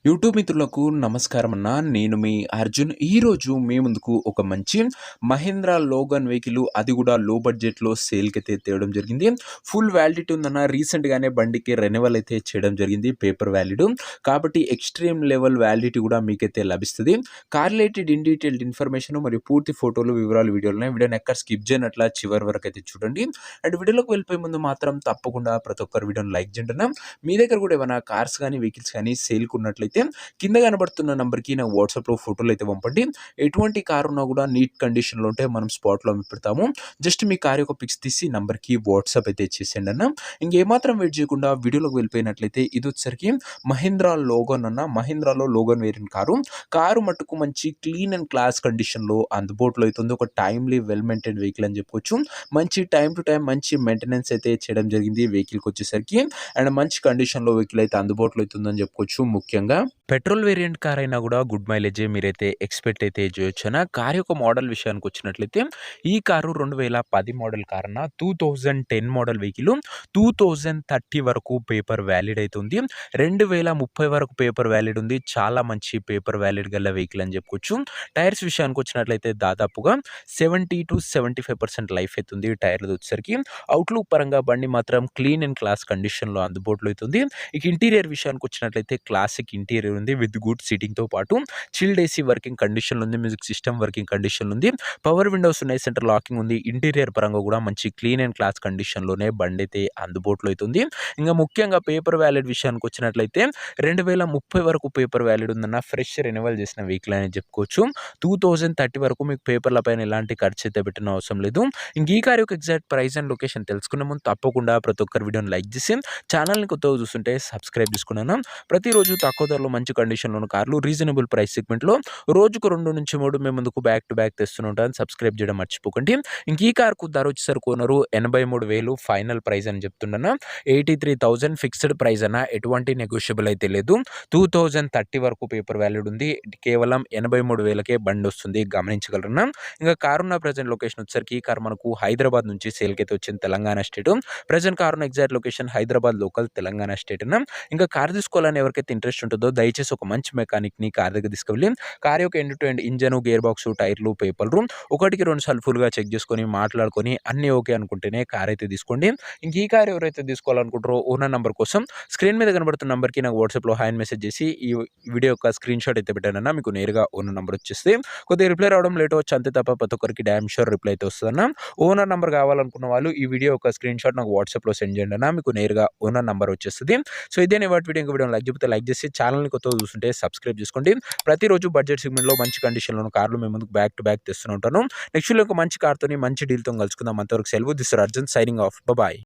YouTube మిత్రులకు నమస్కారం అన్న. నేను మీ అర్జున్. ఈరోజు మీ ముందుకు ఒక మంచి మహీంద్రా లోగన్ వెహికల్, అది కూడా లో బడ్జెట్‌లో సేల్‌కైతే తేవడం జరిగింది. ఫుల్ వ్యాలిడిటీ ఉందన్న. రీసెంట్‌గానే బండికి రెన్యువల్ అయితే చేయడం జరిగింది, పేపర్ వ్యాలిడ్. కాబట్టి ఎక్స్‌ట్రీమ్ లెవెల్ వ్యాలిడిటీ కూడా మీకైతే లభిస్తది. Car related in detailed information మరియు పూర్తి ఫోటోలు, వివరాలు వీడియోలో ఉన్నాయి. వీడియోని ఎక్కడ స్కిప్ చేయనట్ల చివరి వరకు అయితే చూడండి. అండ్ వీడియోలోకి వెళ్ళిపోయే ముందు మాత్రం తప్పకుండా ప్రతి ఒక్కరు వీడియోని లైక్ చేయండి అన్న. మీ దగ్గర కూడా ఏమైనా కార్స్ కానీ, వెహికల్స్ కానీ సేల్‌కి ఉన్నట్లయితే కింద కనబడుతున్న నంబర్కి నాకు వాట్సాప్లో ఫోటోలు అయితే పంపండి. ఎటువంటి కార్ ఉన్నా కూడా నీట్ కండిషన్లో ఉంటే మనం స్పాట్లో పెడతాము. జస్ట్ మీ కార్ యొక్క పిక్స్ తీసి నంబర్కి వాట్సాప్ అయితే చేసేయండి అన్న. ఇంకేమాత్రం వెయిట్ చేయకుండా వీడియోలోకి వెళ్ళిపోయినట్లయితే ఇది వచ్చేసరికి మహీంద్రా లోగన్ అన్న. మహీంద్రాలో లోగన్ వేరియంట్ కారు మట్టుకు మంచి క్లీన్ అండ్ క్లాస్ కండిషన్లో అందుబాటులో అవుతుంది. ఒక టైమ్లీ వెల్ మెయింటైన్ వెహికల్ అని చెప్పుకోవచ్చు. మంచి టైం టు టైం మంచి మెయింటెనెన్స్ అయితే చేయడం జరిగింది వెహికల్కి వచ్చేసరికి. అండ్ మంచి కండిషన్లో వెహికల్ అయితే అందుబాటులో అవుతుందని చెప్పుకోవచ్చు. ముఖ్యంగా పెట్రోల్ వేరియంట్ కార్ అయినా కూడా గుడ్ మైలేజే మీరైతే ఎక్స్పెక్ట్ అయితే చేయొచ్చు. కార్ యొక్క మోడల్ విషయానికి వచ్చినట్లయితే ఈ కారు 2010 మోడల్ కార్ అన్న. 2010 మోడల్ వెహికల్ 2030 వరకు పేపర్ వ్యాలిడ్ అవుతుంది. 2030 వరకు పేపర్ వ్యాలిడ్ ఉంది. చాలా మంచి పేపర్ వ్యాలిడ్ గల వెహికల్ అని చెప్పుకోవచ్చు. టైర్స్ విషయానికి వచ్చినట్లయితే దాదాపుగా 70-75% లైఫ్ అవుతుంది టైర్లు వచ్చేసరికి. అవుట్లుక్ పరంగా బండి మాత్రం క్లీన్ అండ్ క్లాస్ కండిషన్లో అందుబాటులో అవుతుంది. ఇక ఇంటీరియర్ విషయానికి వచ్చినట్లయితే క్లాసిక్ ఇంటీరియర్ ఉంది విత్ గుడ్ సీటింగ్తో పాటు చిల్డ్ ఏసీ వర్కింగ్ కండిషన్ ఉంది, మ్యూజిక్ సిస్టమ్ వర్కింగ్ కండిషన్ ఉంది, పవర్ విండోస్ ఉన్నాయి, సెంటర్ లాకింగ్ ఉంది. ఇంటీరియర్ పరంగా కూడా మంచి క్లీన్ అండ్ క్లాస్ కండిషన్లోనే బండి అయితే అందుబాటులో అవుతుంది. ఇంకా ముఖ్యంగా పేపర్ వ్యాలిడ్ విషయానికి వచ్చినట్లయితే 2030 వరకు పేపర్ వ్యాలిడ్ ఉందన్న. ఫ్రెష్ రెన్యువల్ చేసిన వెహికల్ అని చెప్పుకోవచ్చు. 2030 వరకు మీకు పేపర్ల పైన ఎలాంటి ఖర్చు అయితే పెట్టిన అవసరం లేదు. ఇంక ఈ కార్ యొక్క ఎగ్జాక్ట్ ప్రైస్ అండ్ లొకేషన్ తెలుసుకునే ముందు తప్పకుండా ప్రతి ఒక్కరి వీడియోని లైక్ చేసి ఛానల్ని కొత్తగా చూస్తుంటే సబ్స్క్రైబ్ చేసుకున్నాను. ప్రతిరోజు తక్కువ ధరలో మంచి కండిషన్లో ఉన్న కార్లు రీజనబుల్ ప్రైస్ సెగ్మెంట్లో రోజుకు 2-3 మేము ముందుకు బ్యాక్ టు బ్యాక్ తెస్తూనే ఉంటాను. సబ్స్క్రైబ్ చేయడం మర్చిపోకండి. ఇంక ఈ కార్కు ధర వచ్చేసరికి ఓనరు 83,000 ఫైనల్ ప్రైస్ అని చెప్తున్నాను. 83,000 ఫిక్స్డ్ ప్రైస్ అన్న. ఎటువంటి నెగోషియబుల్ అయితే లేదు. 2030 వరకు పేపర్ వ్యాలిడ్ ఉంది. కేవలం 83,000కే బండి వస్తుంది, గమనించగలరన్నా. ఇంకా కారు ఉన్న ప్రజెంట్ లొకేషన్ వచ్చేసరికి ఈ కార్ మనకు హైదరాబాద్ నుంచి సేల్కి అయితే వచ్చింది, తెలంగాణ స్టేట్. ప్రజెంట్ కారు ఉన్న exact location Hyderabad local, Telangana state అన్న. ఇంకా కార్ తీసుకోవాలని ఎవరికైతే ఇంట్రెస్ట్ ఉంటుందో దయచేసి ఒక మంచి మెకానిక్ని కార్ దగ్గర తీసుకెళ్ళి కార్ యొక్క end to end engine, gear box, టైర్లు, పేపర్లు 1-2 సార్లు ఫుల్గా చెక్ చేసుకొని మాట్లాడుకొని అన్నీ ఓకే అనుకుంటేనే కార్ అయితే తీసుకోండి. ఇంక ఈ కార్ ఎవరైతే తీసుకోవాలనుకుంటారో ఓనర్ నెంబర్ కోసం స్క్రీన్ మీద కనబడుతున్న నెంబర్కి నాకు వాట్సాప్లో హాయ్ మెసేజ్ చేసి ఈ వీడియో యొక్క స్క్రీన్ షాట్ అయితే పెట్టానన్నా. మీకు నేరుగా ఓనర్ నెంబర్ వచ్చేస్తే కొద్దిగా రిప్లై రావడం లేట్ అవచ్చు, అంతే తప్ప ప్రతి ఒక్కరికి డ్యామ్ షూర్ రిప్లై అయితే వస్తుందన్న. ఓనర్ నెంబర్ కావాలనుకున్న వాళ్ళు ఈ వీడియో యొక్క స్క్రీన్ షాట్ నాకు వాట్సాప్లో సెండ్ చేయండి అన్న. మీకు నేరుగా ఓనర్ నెంబర్ వచ్చేస్తుంది. సో ఇదే వాటి వీడియో లైక్ చెప్తే లైక్ చేసి ఛానల్ని కొత్తగా చూస్తుంటే సబ్స్క్రైబ్ చేసుకోండి. ప్రతిరోజు బడ్జెట్ సెగ్మెంట్లో మంచి కండిషన్లో ఉన్న కార్లు మేము ముందుకు బ్యాక్ టు బ్యాక్ తెస్తూనే ఉంటాను. నెక్స్ట్ ఒక మంచి కార్తో మంచి డీల్తో కలుసుకుందాం. అంతవరకు సెలవు. This is Arjun signing off. Bye.